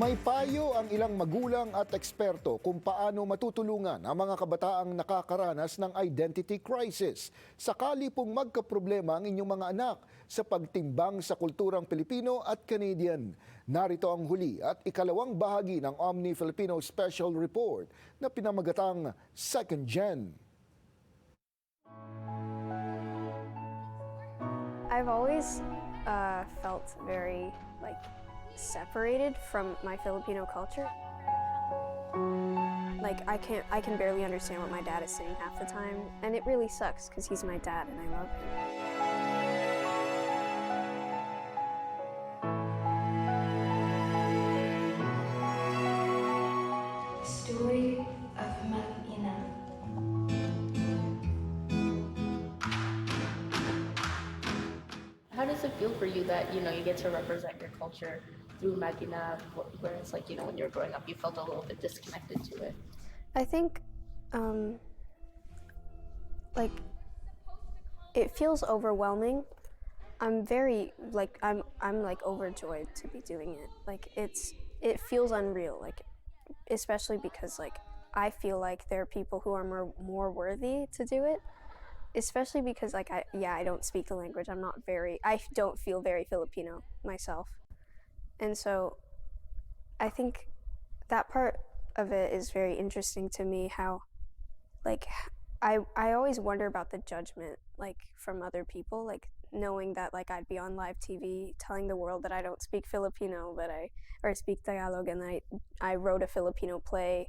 May payo ang ilang magulang at eksperto kung paano matutulungan ang mga kabataang nakakaranas ng identity crisis. Sakali pong magkaproblema ang inyong mga anak sa pagtimbang sa kulturang Pilipino at Canadian. Narito ang huli at ikalawang bahagi ng OMNI Filipino Special Report na pinamagatang Second Gen. I've always felt very separated from my Filipino culture. I can barely understand what my dad is saying half the time, and it really sucks because he's my dad and I love him. Story of Mag-ina. How does it feel for you that, you get to represent your culture through Mag-ina, where it's like, when you were growing up, you felt a little bit disconnected to it? I think, it feels overwhelming. I'm very, I'm overjoyed to be doing it. It feels unreal, especially because, I feel like there are people who are more worthy to do it. Especially because, I don't speak the language. I don't feel very Filipino myself. And so I think that part of it is very interesting to me, how, I always wonder about the judgment, from other people, knowing that, I'd be on live TV telling the world that I don't speak Filipino, or speak Tagalog, and I wrote a Filipino play.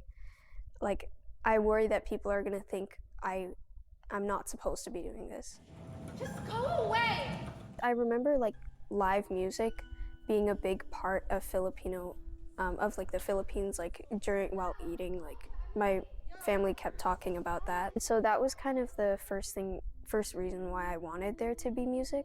I worry that people are gonna think I'm not supposed to be doing this. Just go away! I remember live music being a big part of Filipino, of the Philippines, while eating. My family kept talking about that. So that was kind of the first reason why I wanted there to be music.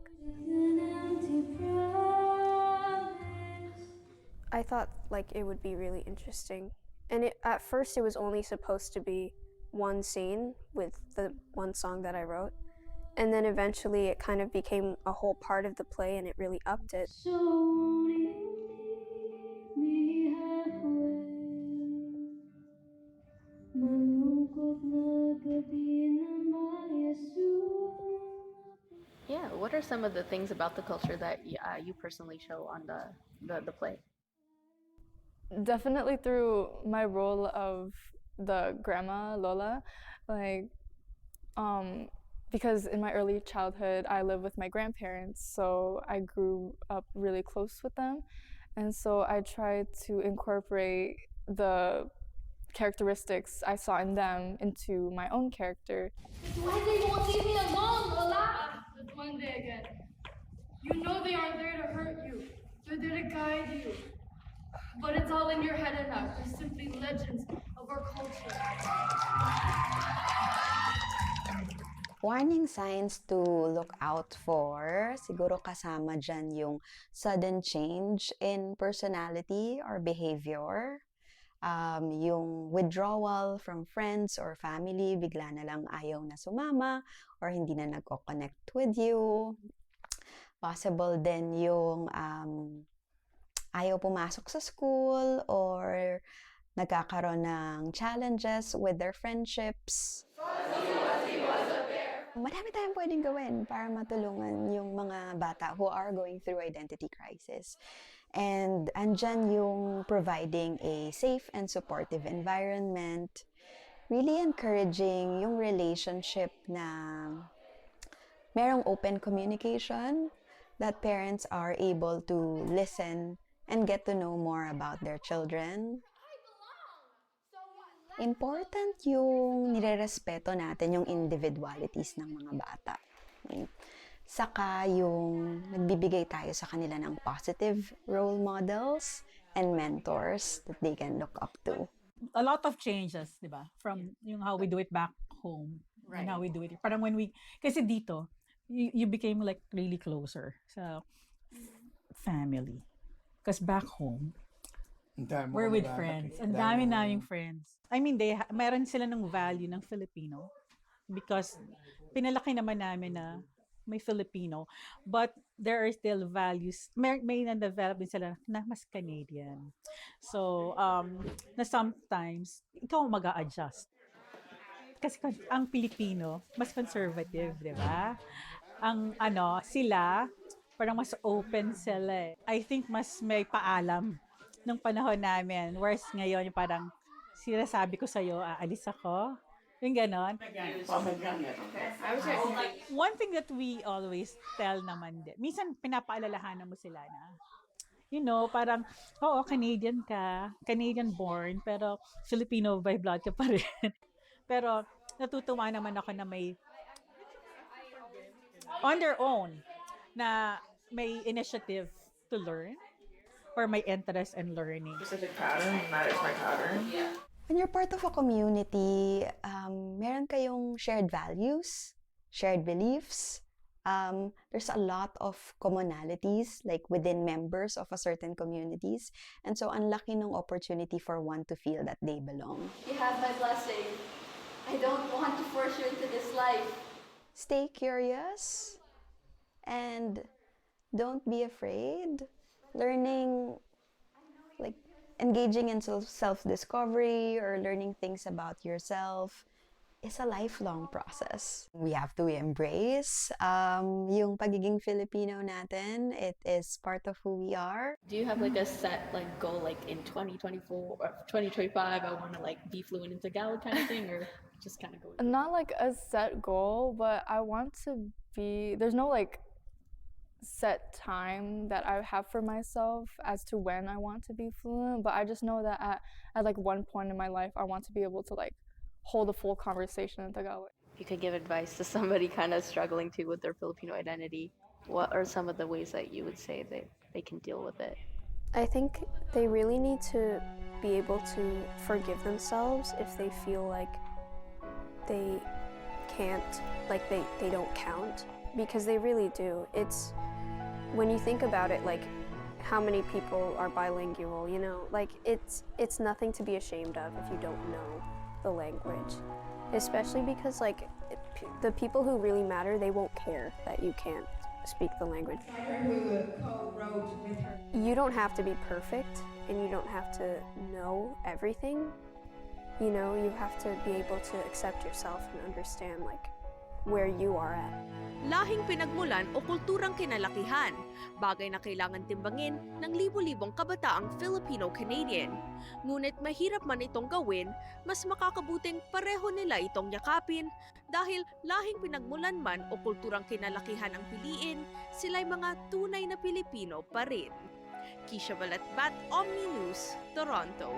I thought it would be really interesting. And at first it was only supposed to be one scene with the one song that I wrote. And then eventually it kind of became a whole part of the play, and it really upped it. Yeah, what are some of the things about the culture that you personally show on the play? Definitely through my role of the grandma Lola, because in my early childhood I lived with my grandparents, so I grew up really close with them, and so I tried to incorporate the characteristics I saw in them into my own character. Why they won't leave me alone, Lola? That's one day again. You know they aren't there to hurt you. They're there to guide you. But it's all in your head and now. They're simply legends of our culture. Warning signs to look out for, siguro kasama dyan yung sudden change in personality or behavior, yung withdrawal from friends or family, bigla na lang ayaw na sumama or hindi na nagko-connect with you. Possible din yung ayaw pumasok sa school or nagkakaroon ng challenges with their friendships. Marami tayong pwedeng gawin para matulungan yung mga bata who are going through identity crisis. And andyan yung providing a safe and supportive environment, really encouraging yung relationship na merong open communication, that parents are able to listen and get to know more about their children. Important yung nirerespeto natin yung individualities ng mga bata. Saka yung nagbibigay tayo sa kanila ng positive role models and mentors that they can look up to. A lot of changes, di ba? From yung how we do it back home and how we do it. Parang kasi dito, you became really closer sa family. Because back home, we're with friends. Ang dami naming friends. I mean, meron sila ng value ng Filipino because pinalaki naman namin na may Filipino, but there are still values, may na-develop din sila na mas Canadian. So, na sometimes, ikaw mag-a-adjust. Kasi ang Pilipino, mas conservative, di ba? Ang sila, parang mas open sila eh. I think mas may paalam nung panahon namin. Whereas ngayon, yung parang sinasabi ko sa'yo, aalis ako. Yung ganon. One thing that we always tell naman din, minsan pinapaalalahanan mo sila na, parang, oo, Canadian ka, Canadian born, pero Filipino by blood ka pa rin. Pero natutuwa naman ako na may on their own na may initiative to learn or may interest in learning. Specific pattern, that is my pattern. When you're part of a community, meron kayong shared values, shared beliefs. There's a lot of commonalities like within members of a certain communities. And so, ang laki ng opportunity for one to feel that they belong. You have my blessing. I don't want to force you into this life. Stay curious and don't be afraid. Learning, like engaging in self-discovery or learning things about yourself is a lifelong process. We have to embrace yung pagiging Filipino natin. It is part of who we are. Do you have like a set like goal like in 2024 or 2025 I want to like be fluent in Tagalog kind of thing, or just kind of go? Not like a set goal, but I want to be, there's no like set time that I have for myself as to when I want to be fluent, but I just know that at like one point in my life I want to be able to like hold a full conversation in Tagalog. If you could give advice to somebody kind of struggling too with their Filipino identity, what are some of the ways that you would say that they can deal with it? I think they really need to be able to forgive themselves if they feel like they can't, like they don't count, because they really do. It's, when you think about it, like how many people are bilingual, like it's nothing to be ashamed of if you don't know the language, especially because like the people who really matter, they won't care that you can't speak the language. You don't have to be perfect and you don't have to know everything. You have to be able to accept yourself and understand like where you are at. Lahing pinagmulan o kulturang kinalakihan, bagay na kailangan timbangin ng libo-libong kabataang Filipino-Canadian. Ngunit mahirap man itong gawin, mas makakabuting pareho nila itong yakapin dahil lahing pinagmulan man o kulturang kinalakihan ang piliin, sila'y mga tunay na Pilipino pa rin. Keisha Balatbat, OMNI News, Toronto.